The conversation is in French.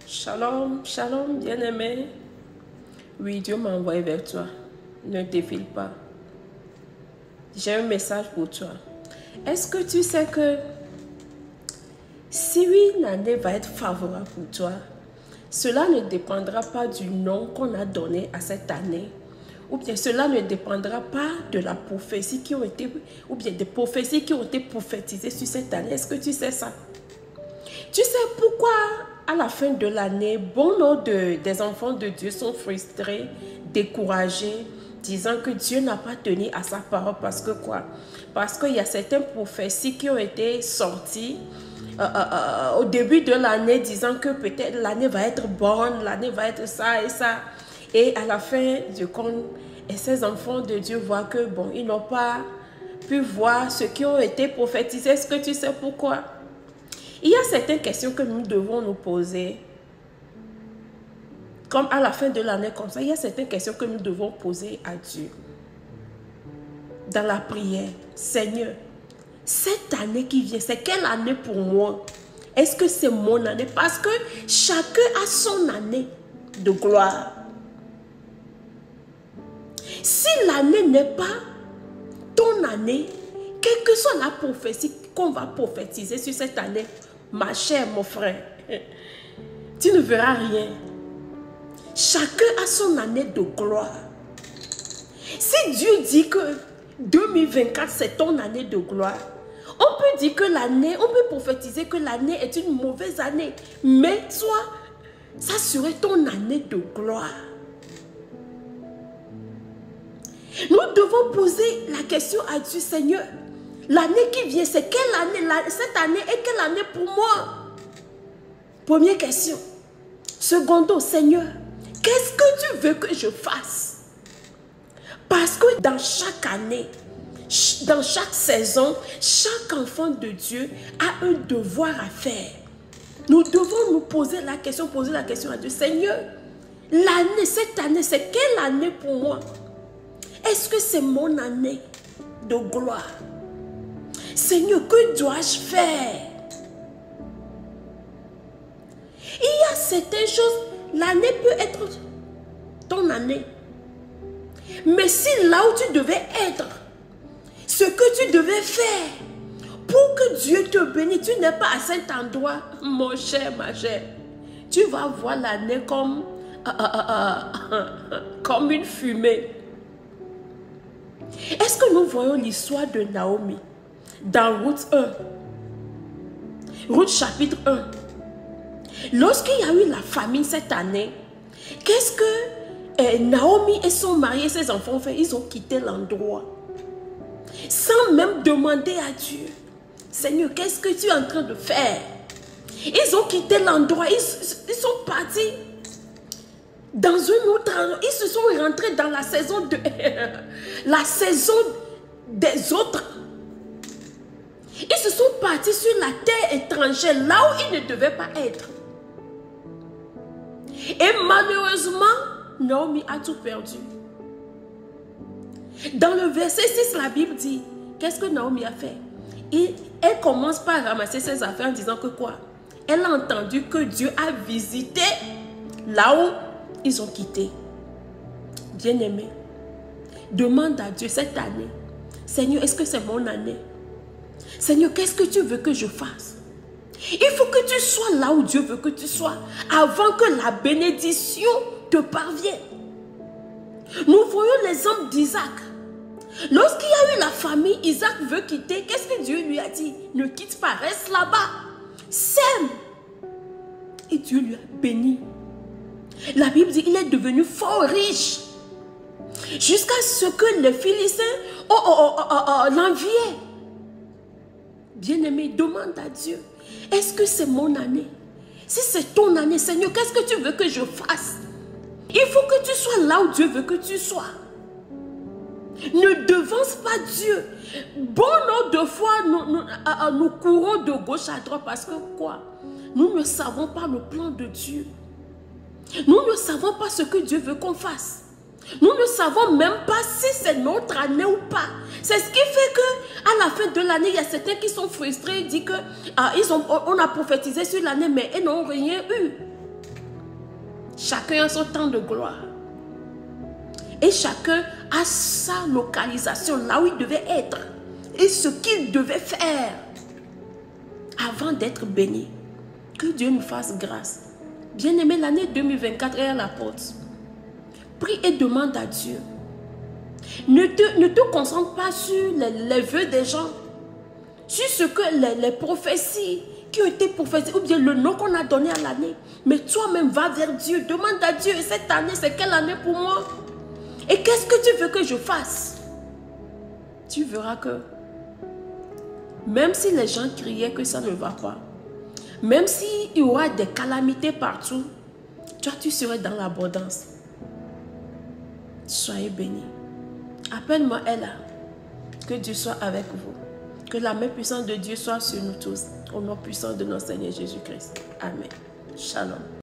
Shalom, shalom, bien-aimé. Oui, Dieu m'a envoyé vers toi. Ne défile pas. J'ai un message pour toi. Est-ce que tu sais que si une année va être favorable pour toi, cela ne dépendra pas du nom qu'on a donné à cette année, ou bien cela ne dépendra pas de la prophétie qui ont été, ou bien des prophéties qui ont été prophétisées sur cette année. Est-ce que tu sais ça? Tu sais pourquoi à la fin de l'année, bon nombre des enfants de Dieu sont frustrés, découragés, disant que Dieu n'a pas tenu à sa parole. Parce que quoi? Parce qu'il y a certaines prophéties qui ont été sorties au début de l'année, disant que peut-être l'année va être bonne, l'année va être ça et ça. Et à la fin du compte, et ces enfants de Dieu voient que bon, ils n'ont pas pu voir ce qui ont été prophétisé. Est-ce que tu sais pourquoi? Il y a certaines questions que nous devons nous poser. Comme à la fin de l'année comme ça, il y a certaines questions que nous devons poser à Dieu. Dans la prière, Seigneur, cette année qui vient, c'est quelle année pour moi? Est-ce que c'est mon année? Parce que chacun a son année de gloire. Si l'année n'est pas ton année, quelle que soit la prophétie qu'on va prophétiser sur cette année, ma chère, mon frère, tu ne verras rien. Chacun a son année de gloire. Si Dieu dit que 2024 c'est ton année de gloire, on peut dire que l'année, on peut prophétiser que l'année est une mauvaise année. Mais toi, ça serait ton année de gloire. Nous devons poser la question à Dieu, Seigneur, l'année qui vient, c'est quelle année? Cette année est quelle année pour moi? Première question. Secondo, Seigneur, qu'est-ce que tu veux que je fasse? Parce que dans chaque année, dans chaque saison, chaque enfant de Dieu a un devoir à faire. Nous devons nous poser la question à Dieu. Seigneur, l'année, cette année, c'est quelle année pour moi? Est-ce que c'est mon année de gloire? Seigneur, que dois-je faire? Il y a certaines choses, l'année peut être ton année. Mais si là où tu devais être, ce que tu devais faire pour que Dieu te bénisse, tu n'es pas à cet endroit, mon cher, ma chère, tu vas voir l'année comme une fumée. Est-ce que nous voyons l'histoire de Naomi dans Ruth 1? Ruth chapitre 1. Lorsqu'il y a eu la famine cette année, qu'est-ce que Naomi et son mari et ses enfants ont fait? Ils ont quitté l'endroit. Sans même demander à Dieu. Seigneur, qu'est-ce que tu es en train de faire? Ils ont quitté l'endroit. Ils sont partis dans un autre endroit. Ils se sont rentrés dans la saison des autres. Ils se sont partis sur la terre étrangère, là où ils ne devaient pas être. Et malheureusement, Naomi a tout perdu. Dans le verset 6, la Bible dit, qu'est-ce que Naomi a fait? Elle commence par ramasser ses affaires en disant que quoi? Elle a entendu que Dieu a visité là où ils ont quitté. Bien-aimé, demande à Dieu cette année, Seigneur, est-ce que c'est mon année? Seigneur, qu'est-ce que tu veux que je fasse? Il faut que tu sois là où Dieu veut que tu sois avant que la bénédiction te parvienne. Nous voyons l'exemple d'Isaac. Lorsqu'il y a eu la famille, Isaac veut quitter. Qu'est-ce que Dieu lui a dit? Ne quitte pas, reste là-bas. Sème. Et Dieu lui a béni. La Bible dit qu'il est devenu fort riche. Jusqu'à ce que les Philistins l'enviaient. Bien-aimé, demande à Dieu. Est-ce que c'est mon année? Si c'est ton année, Seigneur, qu'est-ce que tu veux que je fasse? Il faut que tu sois là où Dieu veut que tu sois. Ne devance pas Dieu. Bon nombre de fois, nous courons de gauche à droite parce que quoi? Nous ne savons pas le plan de Dieu. Nous ne savons pas ce que Dieu veut qu'on fasse. Nous ne savons même pas si c'est notre année ou pas. C'est ce qui fait que à la fin de l'année, il y a certains qui sont frustrés, ils disent que on a prophétisé sur l'année, mais ils n'ont rien eu. Chacun a son temps de gloire. Et chacun a sa localisation, là où il devait être. Et ce qu'il devait faire avant d'être béni. Que Dieu nous fasse grâce. Bien-aimé, l'année 2024 est à la porte. Prie et demande à Dieu. Ne te concentre pas sur les vœux des gens. Sur ce que les prophéties qui ont été prophétisées, ou bien le nom qu'on a donné à l'année. Mais toi-même, va vers Dieu. Demande à Dieu, cette année, c'est quelle année pour moi? Et qu'est-ce que tu veux que je fasse? Tu verras que même si les gens criaient que ça ne va pas, même s'il y aura des calamités partout, toi tu serais dans l'abondance. Soyez bénis. Appelle-moi Ella. Que Dieu soit avec vous. Que la main puissante de Dieu soit sur nous tous. Au nom puissant de notre Seigneur Jésus-Christ. Amen. Shalom.